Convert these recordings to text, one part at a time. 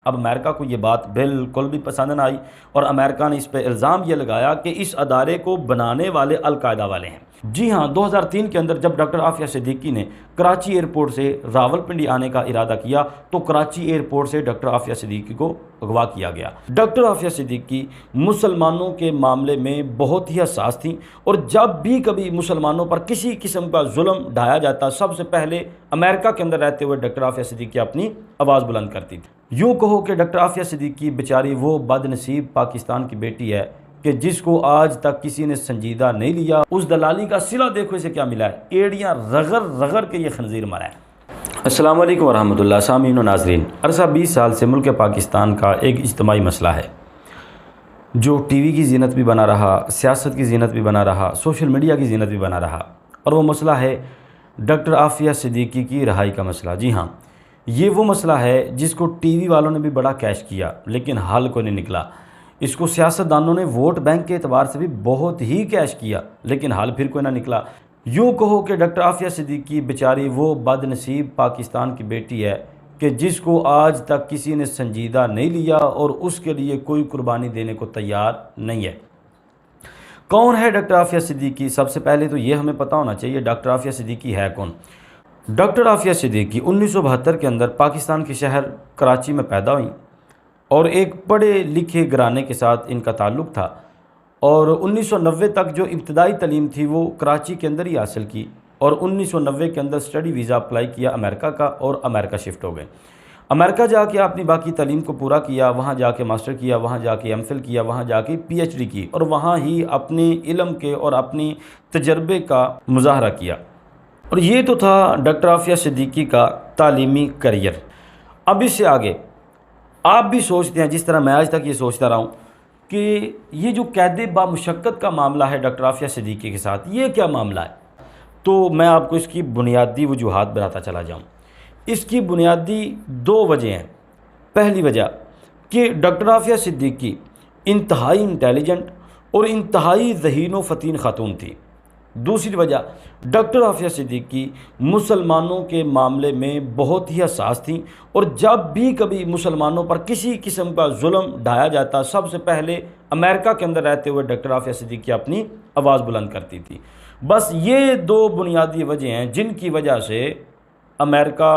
اب امریکہ کو یہ بات بالکل بھی پسند نہ آئی اور امریکہ نے اس پہ الزام یہ لگایا کہ اس ادارے کو بنانے والے القاعدہ والے ہیں۔ جی ہاں، 2003 کے اندر جب ڈاکٹر عافیہ صدیقی نے کراچی ایئرپورٹ سے راولپنڈی آنے کا ارادہ کیا تو کراچی ایئرپورٹ سے ڈاکٹر عافیہ صدیقی کو اغوا کیا گیا۔ ڈاکٹر عافیہ صدیقی مسلمانوں کے معاملے میں بہت ہی حساس تھیں اور جب بھی کبھی مسلمانوں پر کسی قسم کا ظلم ڈھایا جاتا سب سے پہلے امریکہ کے اندر رہتے ہوئے ڈاکٹر عافیہ صدیقی اپنی آواز بلند کرتی تھی۔ یوں کہو کہ ڈاکٹر عافیہ صدیقی بیچاری وہ بد نصیب پاکستان کی بیٹی ہے کہ جس کو آج تک کسی نے سنجیدہ نہیں لیا۔ اس دلالی کا صلہ دیکھو اسے کیا ملا ہے، ایڑیاں رگڑ رگڑ کے یہ خنزیر مرا ہے۔ السلام علیکم ورحمۃ اللہ سامعین و ناظرین۔ عرصہ 20 سال سے ملک پاکستان کا ایک اجتماعی مسئلہ ہے جو ٹی وی کی زینت بھی بنا رہا، سیاست کی زینت بھی بنا رہا، سوشل میڈیا کی زینت بھی بنا رہا، اور وہ مسئلہ ہے ڈاکٹر عافیہ صدیقی کی رہائی کا مسئلہ۔ جی ہاں، یہ وہ مسئلہ ہے جس کو ٹی وی والوں نے بھی بڑا کیش کیا لیکن حل کو نہیں نکلا۔ اس کو سیاستدانوں نے ووٹ بینک کے اعتبار سے بھی بہت ہی کیش کیا لیکن حل پھر کوئی نہ نکلا۔ یوں کہو کہ ڈاکٹر عافیہ صدیقی بیچاری وہ بد نصیب پاکستان کی بیٹی ہے کہ جس کو آج تک کسی نے سنجیدہ نہیں لیا اور اس کے لیے کوئی قربانی دینے کو تیار نہیں ہے۔ کون ہے ڈاکٹر عافیہ صدیقی؟ سب سے پہلے تو یہ ہمیں پتہ ہونا چاہیے ڈاکٹر عافیہ صدیقی ہے کون۔ ڈاکٹر عافیہ صدیقی 1972 کے اندر پاکستان کے شہر کراچی میں پیدا ہوئیں اور ایک پڑھے لکھے گھرانے کے ساتھ ان کا تعلق تھا، اور 1990 تک جو ابتدائی تعلیم تھی وہ کراچی کے اندر ہی حاصل کی، اور 1990 کے اندر اسٹڈی ویزا اپلائی کیا امریکہ کا اور امریکہ شفٹ ہو گئے۔ امریکہ جا کے اپنی باقی تعلیم کو پورا کیا، وہاں جا کے ماسٹر کیا، وہاں جا کے ایم فل کیا، وہاں جا کے پی ایچ ڈی کی، اور وہاں ہی اپنے علم کے اور اپنی تجربے کا مظاہرہ کیا۔ اور یہ تو تھا ڈاکٹر عافیہ صدیقی کا تعلیمی کیریئر۔ اب اس سے آگے آپ بھی سوچتے ہیں جس طرح میں آج تک یہ سوچتا رہا ہوں کہ یہ جو قید بامشقت کا معاملہ ہے ڈاکٹر عافیہ صدیقی کے ساتھ، یہ کیا معاملہ ہے؟ تو میں آپ کو اس کی بنیادی وجوہات بتاتا چلا جاؤں۔ اس کی بنیادی 2 وجہ ہیں۔ پہلی وجہ کہ ڈاکٹر عافیہ صدیقی انتہائی انٹیلیجنٹ اور انتہائی ذہین و فطین خاتون تھی۔ دوسری وجہ ڈاکٹر عافیہ صدیقی مسلمانوں کے معاملے میں بہت ہی حساس تھیں اور جب بھی کبھی مسلمانوں پر کسی قسم کا ظلم ڈھایا جاتا سب سے پہلے امریکہ کے اندر رہتے ہوئے ڈاکٹر عافیہ صدیقی اپنی آواز بلند کرتی تھی۔ بس یہ 2 بنیادی وجہ ہیں جن کی وجہ سے امریکہ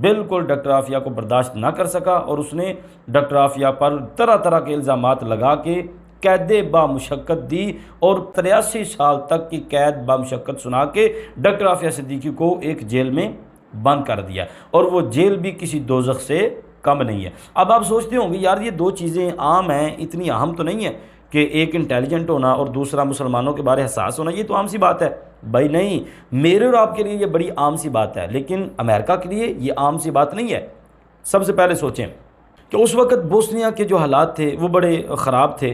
بالکل ڈاکٹر عافیہ کو برداشت نہ کر سکا اور اس نے ڈاکٹر عافیہ پر طرح طرح کے الزامات لگا کے قید بامشقت دی اور 83 سال تک کی قید بامشقت سنا کے ڈاکٹر عافیہ صدیقی کو ایک جیل میں بند کر دیا، اور وہ جیل بھی کسی دوزخ سے کم نہیں ہے۔ اب آپ سوچتے ہوں گے یار یہ 2 چیزیں عام ہیں، اتنی اہم تو نہیں ہے کہ ایک انٹیلیجنٹ ہونا اور دوسرا مسلمانوں کے بارے حساس ہونا، یہ تو عام سی بات ہے۔ بھائی نہیں، میرے اور آپ کے لیے یہ بڑی عام سی بات ہے لیکن امریکہ کے لیے یہ عام سی بات نہیں ہے۔ سب سے پہلے سوچیں کہ اس وقت بوسنیا کے جو حالات تھے وہ بڑے خراب تھے،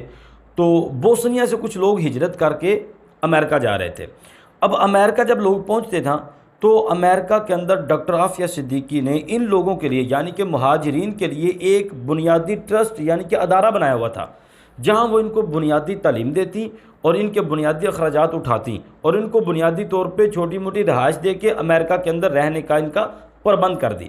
تو بوسنیا سے کچھ لوگ ہجرت کر کے امریکہ جا رہے تھے۔ اب امریکہ جب لوگ پہنچتے تھا تو امریکہ کے اندر ڈاکٹر عافیہ صدیقی نے ان لوگوں کے لیے یعنی کہ مہاجرین کے لیے ایک بنیادی ٹرسٹ یعنی کہ ادارہ بنایا ہوا تھا جہاں وہ ان کو بنیادی تعلیم دیتی اور ان کے بنیادی اخراجات اٹھاتی اور ان کو بنیادی طور پہ چھوٹی موٹی رہائش دے کے امریکہ کے اندر رہنے کا ان کا پربند کر دی۔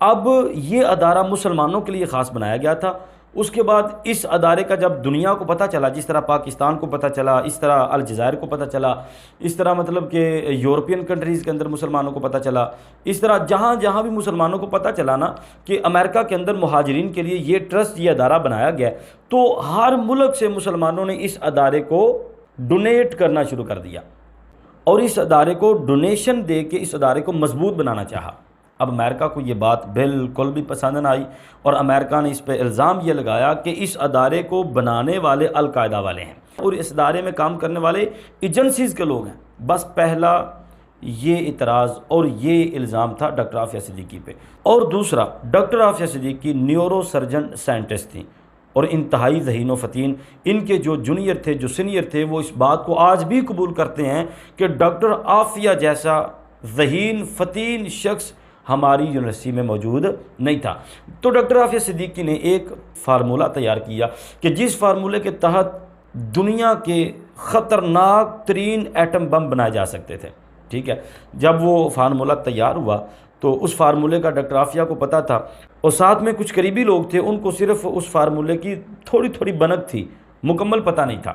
اب یہ ادارہ مسلمانوں کے لیے خاص بنایا گیا تھا۔ اس کے بعد اس ادارے کا جب دنیا کو پتہ چلا، جس طرح پاکستان کو پتہ چلا، اس طرح الجزائر کو پتہ چلا، اس طرح مطلب کہ یورپین کنٹریز کے اندر مسلمانوں کو پتہ چلا، اس طرح جہاں جہاں بھی مسلمانوں کو پتہ چلا نا کہ امریکہ کے اندر مہاجرین کے لیے یہ ٹرسٹ یہ ادارہ بنایا گیا، تو ہر ملک سے مسلمانوں نے اس ادارے کو ڈونیٹ کرنا شروع کر دیا اور اس ادارے کو ڈونیشن دے کے اس ادارے کو مضبوط بنانا چاہا۔ اب امریکہ کو یہ بات بالکل بھی پسند نہ آئی اور امریکہ نے اس پہ الزام یہ لگایا کہ اس ادارے کو بنانے والے القاعدہ والے ہیں اور اس ادارے میں کام کرنے والے ایجنسیز کے لوگ ہیں۔ بس پہلا یہ اعتراض اور یہ الزام تھا ڈاکٹر عافیہ صدیقی پہ، اور دوسرا doctor Aafia Siddiqui neuro surgeon scientist تھیں اور انتہائی ذہین و فطین۔ ان کے جو جونیئر تھے جو سینئر تھے وہ اس بات کو آج بھی قبول کرتے ہیں کہ ڈاکٹر عافیہ جیسا ذہین فطین شخص ہماری یونیورسٹی میں موجود نہیں تھا۔ تو ڈاکٹر عافیہ صدیقی نے ایک فارمولہ تیار کیا کہ جس فارمولے کے تحت دنیا کے خطرناک ترین ایٹم بم بنائے جا سکتے تھے۔ ٹھیک ہے، جب وہ فارمولہ تیار ہوا تو اس فارمولے کا ڈاکٹر عافیہ کو پتہ تھا، اور ساتھ میں کچھ قریبی لوگ تھے، ان کو صرف اس فارمولے کی تھوڑی تھوڑی بنک تھی، مکمل پتہ نہیں تھا۔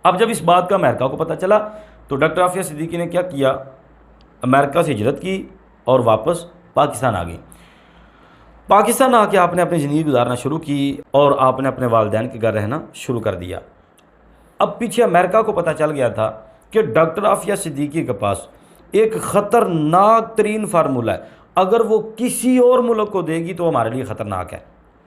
اب جب اس بات کا امریکہ کو پتہ چلا تو ڈاکٹر عافیہ صدیقی نے کیا کیا، امریکہ سے ہجرت کی اور واپس پاکستان آ گئی۔ پاکستان آ کے آپ نے اپنی زندگی گزارنا شروع کی اور آپ نے اپنے والدین کے گھر رہنا شروع کر دیا۔ اب پیچھے امریکہ کو پتہ چل گیا تھا کہ ڈاکٹر عافیہ صدیقی کے پاس ایک خطرناک ترین فارمولہ ہے، اگر وہ کسی اور ملک کو دے گی تو ہمارے لیے خطرناک ہے،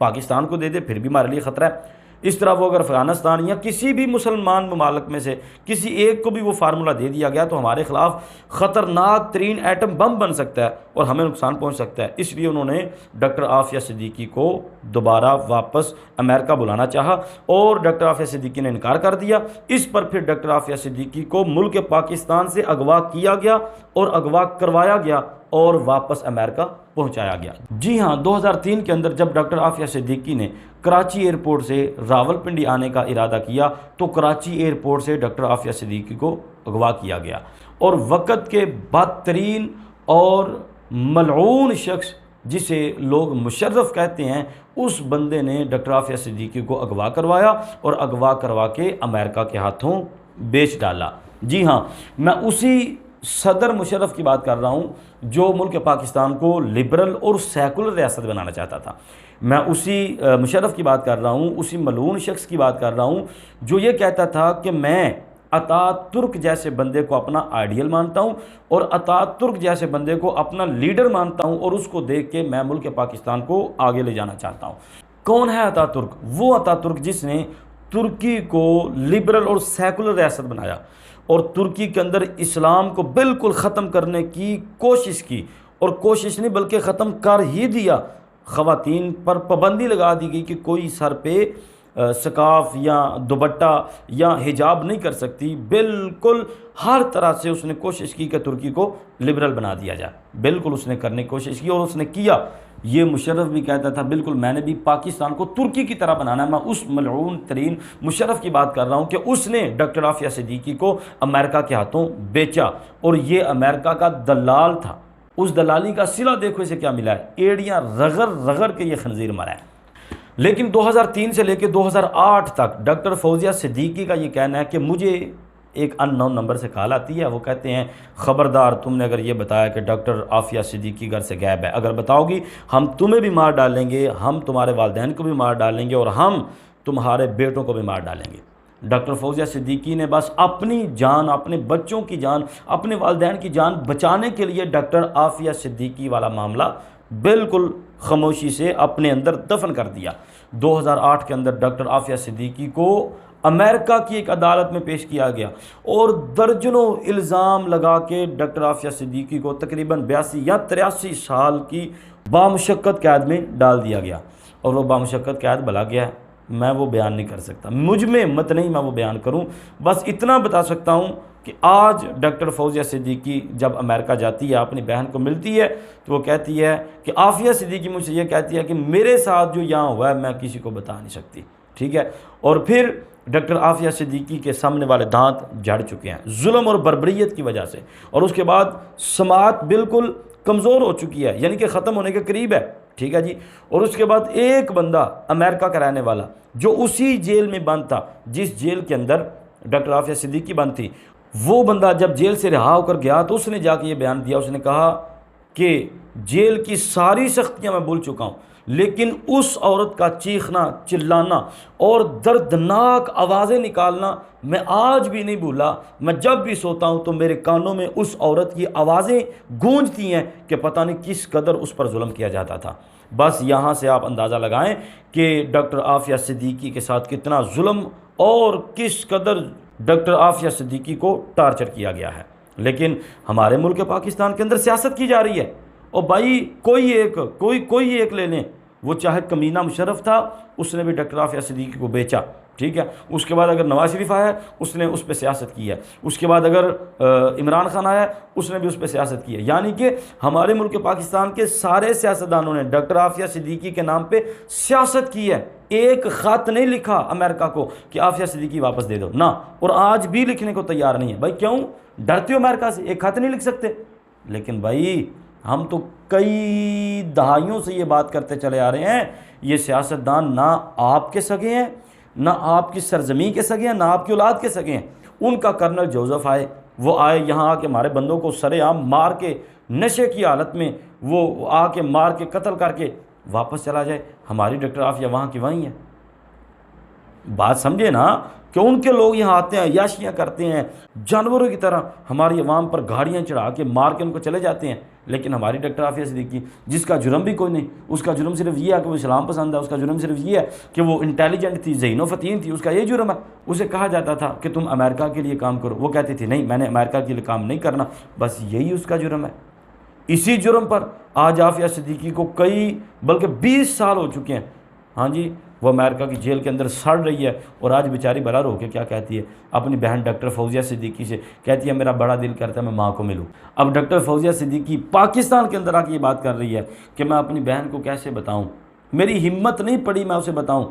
پاکستان کو دے دے پھر بھی ہمارے لیے خطرہ ہے۔ اس طرح وہ اگر افغانستان یا کسی بھی مسلمان ممالک میں سے کسی ایک کو بھی وہ فارمولہ دے دیا گیا تو ہمارے خلاف خطرناک ترین ایٹم بم بن سکتا ہے اور ہمیں نقصان پہنچ سکتا ہے۔ اس لیے انہوں نے ڈاکٹر عافیہ صدیقی کو دوبارہ واپس امریکہ بلانا چاہا اور ڈاکٹر عافیہ صدیقی نے انکار کر دیا۔ اس پر پھر ڈاکٹر عافیہ صدیقی کو ملک پاکستان سے اغوا کیا گیا اور اغوا کروایا گیا اور واپس امریکہ پہنچایا گیا۔ جی ہاں، 2003 کے اندر جب ڈاکٹر عافیہ صدیقی نے کراچی ایئرپورٹ سے راولپنڈی آنے کا ارادہ کیا تو کراچی ایئرپورٹ سے ڈاکٹر عافیہ صدیقی کو اغوا کیا گیا، اور وقت کے بدترین اور ملعون شخص جسے لوگ مشرف کہتے ہیں، اس بندے نے ڈاکٹر عافیہ صدیقی کو اغوا کروایا اور اغوا کروا کے امریکہ کے ہاتھوں بیچ ڈالا۔ جی ہاں، میں اسی صدر مشرف کی بات کر رہا ہوں جو ملک پاکستان کو لبرل اور سیکولر ریاست بنانا چاہتا تھا۔ میں اسی مشرف کی بات کر رہا ہوں، اسی ملعون شخص کی بات کر رہا ہوں جو یہ کہتا تھا کہ میں اتات ترک جیسے بندے کو اپنا آئیڈیل مانتا ہوں اور اتات ترک جیسے بندے کو اپنا لیڈر مانتا ہوں، اور اس کو دیکھ کے میں ملک پاکستان کو آگے لے جانا چاہتا ہوں۔ کون ہے اتات ترک؟ وہ اتات ترک جس نے ترکی کو لبرل اور سیکولر ریاست بنایا اور ترکی کے اندر اسلام کو بالکل ختم کرنے کی کوشش کی، اور کوشش نہیں بلکہ ختم کر ہی دیا۔ خواتین پر پابندی لگا دی گئی کہ کوئی سر پہ سکارف یا دوپٹہ یا حجاب نہیں کر سکتی، بالکل ہر طرح سے اس نے کوشش کی کہ ترکی کو لبرل بنا دیا جائے، بالکل اس نے کرنے کی کوشش کی اور اس نے کیا۔ یہ مشرف بھی کہتا تھا بالکل میں نے بھی پاکستان کو ترکی کی طرح بنانا ہے۔ میں اس ملعون ترین مشرف کی بات کر رہا ہوں کہ اس نے ڈاکٹر عافیہ صدیقی کو امریکہ کے ہاتھوں بیچا، اور یہ امریکہ کا دلال تھا۔ اس دلالی کا صلہ دیکھو اسے کیا ملا ہے، ایڑیاں رگڑ رگڑ کے یہ خنزیر مرا ہے۔ لیکن 2003 سے لے کے 2008 تک ڈاکٹر فوزیہ صدیقی کا یہ کہنا ہے کہ مجھے ایک ان نون نمبر سے کال آتی ہے، وہ کہتے ہیں خبردار تم نے اگر یہ بتایا کہ ڈاکٹر عافیہ صدیقی گھر سے غائب ہے، اگر بتاؤ گی ہم تمہیں بھی مار ڈالیں گے، ہم تمہارے والدین کو بھی مار ڈالیں گے، اور ہم تمہارے بیٹوں کو بھی مار ڈالیں گے۔ ڈاکٹر فوزیہ صدیقی نے بس اپنی جان، اپنے بچوں کی جان، اپنے والدین کی جان بچانے کے لیے ڈاکٹر عافیہ صدیقی والا معاملہ بالکل خاموشی سے اپنے اندر دفن کر دیا۔ 2008 کے اندر ڈاکٹر عافیہ صدیقی کو امریکہ کی ایک عدالت میں پیش کیا گیا اور درجنوں الزام لگا کے ڈاکٹر عافیہ صدیقی کو تقریباً 82 یا 83 سال کی بامشقت قید میں ڈال دیا گیا، اور وہ بامشقت قید بھلا گیا ہے، میں وہ بیان نہیں کر سکتا، مجھ میں ہمت نہیں میں وہ بیان کروں۔ بس اتنا بتا سکتا ہوں کہ آج ڈاکٹر فوزیہ صدیقی جب امریکہ جاتی ہے، اپنی بہن کو ملتی ہے تو وہ کہتی ہے کہ عافیہ صدیقی مجھ سے یہ کہتی ہے کہ میرے ساتھ جو یہاں ہوا ہے میں کسی کو بتا نہیں سکتی، ٹھیک ہے۔ اور پھر ڈاکٹر عافیہ صدیقی کے سامنے والے دانت جھڑ چکے ہیں ظلم اور بربریت کی وجہ سے، اور اس کے بعد سماعت بالکل کمزور ہو چکی ہے، یعنی کہ ختم ہونے کے قریب ہے، ٹھیک ہے جی۔ اور اس کے بعد ایک بندہ امریکہ کا رہنے والا جو اسی جیل میں بند تھا جس جیل کے اندر ڈاکٹر عافیہ صدیقی بند تھی، وہ بندہ جب جیل سے رہا ہو کر گیا تو اس نے جا کے یہ بیان دیا، اس نے کہا کہ جیل کی ساری سختیاں میں بھول چکا ہوں، لیکن اس عورت کا چیخنا، چلانا اور دردناک آوازیں نکالنا میں آج بھی نہیں بھولا۔ میں جب بھی سوتا ہوں تو میرے کانوں میں اس عورت کی آوازیں گونجتی ہیں کہ پتہ نہیں کس قدر اس پر ظلم کیا جاتا تھا۔ بس یہاں سے آپ اندازہ لگائیں کہ ڈاکٹر عافیہ صدیقی کے ساتھ کتنا ظلم اور کس قدر ڈاکٹر عافیہ صدیقی کو ٹارچر کیا گیا ہے۔ لیکن ہمارے ملک پاکستان کے اندر سیاست کی جا رہی ہے، اور بھائی کوئی ایک لے لیں، وہ چاہے کمینہ مشرف تھا، اس نے بھی ڈاکٹر عافیہ صدیقی کو بیچا، ٹھیک ہے۔ اس کے بعد اگر نواز شریف آیا اس نے اس پہ سیاست کی ہے، اس کے بعد اگر عمران خان آیا اس نے بھی اس پہ سیاست کی ہے، یعنی کہ ہمارے ملک پاکستان کے سارے سیاستدانوں نے ڈاکٹر عافیہ صدیقی کے نام پہ سیاست کی ہے۔ ایک خط نہیں لکھا امریکہ کو کہ عافیہ صدیقی واپس دے دو، نہ، اور آج بھی لکھنے کو تیار نہیں ہے۔ بھائی کیوں ڈرتے ہو امریکہ سے؟ ایک خط نہیں لکھ سکتے؟ لیکن بھائی ہم تو کئی دہائیوں سے یہ بات کرتے چلے آ رہے ہیں، یہ سیاستدان نہ آپ کے سگے ہیں، نہ آپ کی سرزمین کے سگے ہیں، نہ آپ کی اولاد کے سگے ہیں۔ ان کا کرنل جوزف آئے، وہ آئے یہاں آ کے ہمارے بندوں کو سرے عام مار کے، نشے کی حالت میں وہ آ کے مار کے قتل کر کے واپس چلا جائے، ہماری ڈاکٹر عافیہ وہاں کی وہیں ہے۔ بات سمجھے نا کہ ان کے لوگ یہاں آتے ہیں، عیاشیاں کرتے ہیں، جانوروں کی طرح ہماری عوام پر گاڑیاں چڑھا کے مار کے ان کو چلے جاتے ہیں، لیکن ہماری ڈاکٹر عافیہ صدیقی جس کا جرم بھی کوئی نہیں، اس کا جرم صرف یہ ہے کہ وہ اسلام پسند ہے، اس کا جرم صرف یہ ہے کہ وہ انٹیلیجنٹ تھی، ذہین و فطین تھی، اس کا یہ جرم ہے۔ اسے کہا جاتا تھا کہ تم امریکہ کے لیے کام کرو، وہ کہتی تھی نہیں میں نے امریکہ کے لیے کام نہیں کرنا، بس یہی اس کا جرم ہے۔ اسی جرم پر آج عافیہ صدیقی کو کئی بلکہ 20 سال ہو چکے ہیں، ہاں جی، وہ امریکہ کی جیل کے اندر سڑ رہی ہے، اور آج بیچاری برا رو کے کیا کہتی ہے اپنی بہن ڈاکٹر فوزیہ صدیقی سے، کہتی ہے میرا بڑا دل کرتا ہے میں ماں کو ملوں۔ اب ڈاکٹر فوزیہ صدیقی پاکستان کے اندر آ کے یہ بات کر رہی ہے کہ میں اپنی بہن کو کیسے بتاؤں، میری ہمت نہیں پڑی میں اسے بتاؤں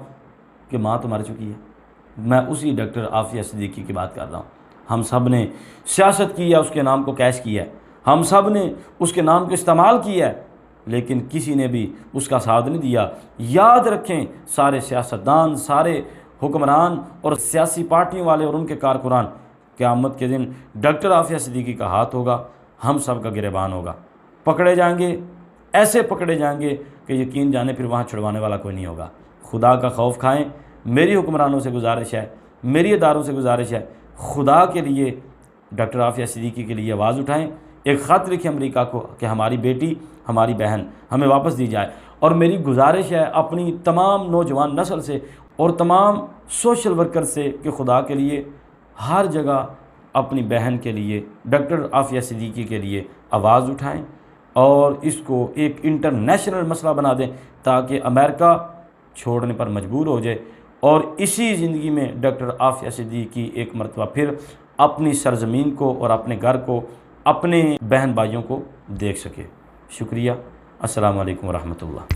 کہ ماں تو مر چکی ہے۔ میں اسی ڈاکٹر عافیہ صدیقی کی بات کر رہا ہوں۔ ہم سب نے سیاست کی ہے، اس کے نام کو کیش کیا ہے، ہم سب نے اس کے نام کو استعمال کیا ہے، لیکن کسی نے بھی اس کا ساتھ نہیں دیا۔ یاد رکھیں سارے سیاستدان، سارے حکمران اور سیاسی پارٹیوں والے اور ان کے کارکنان، قیامت کے دن ڈاکٹر عافیہ صدیقی کا ہاتھ ہوگا، ہم سب کا گریبان ہوگا، پکڑے جائیں گے، ایسے پکڑے جائیں گے کہ یقین جانے پھر وہاں چھڑوانے والا کوئی نہیں ہوگا۔ خدا کا خوف کھائیں۔ میری حکمرانوں سے گزارش ہے، میری اداروں سے گزارش ہے، خدا کے لیے ڈاکٹر عافیہ صدیقی کے لیے آواز اٹھائیں، ایک خط لکھیں امریکہ کو کہ ہماری بیٹی، ہماری بہن ہمیں واپس دی جائے۔ اور میری گزارش ہے اپنی تمام نوجوان نسل سے اور تمام سوشل ورکر سے کہ خدا کے لیے ہر جگہ اپنی بہن کے لیے، ڈاکٹر عافیہ صدیقی کے لیے آواز اٹھائیں اور اس کو ایک انٹرنیشنل مسئلہ بنا دیں تاکہ امریکہ چھوڑنے پر مجبور ہو جائے، اور اسی زندگی میں ڈاکٹر عافیہ صدیقی ایک مرتبہ پھر اپنی سرزمین کو اور اپنے گھر کو، اپنے بہن بھائیوں کو دیکھ سکے۔ شکریہ۔ السلام علیکم ورحمۃ اللہ۔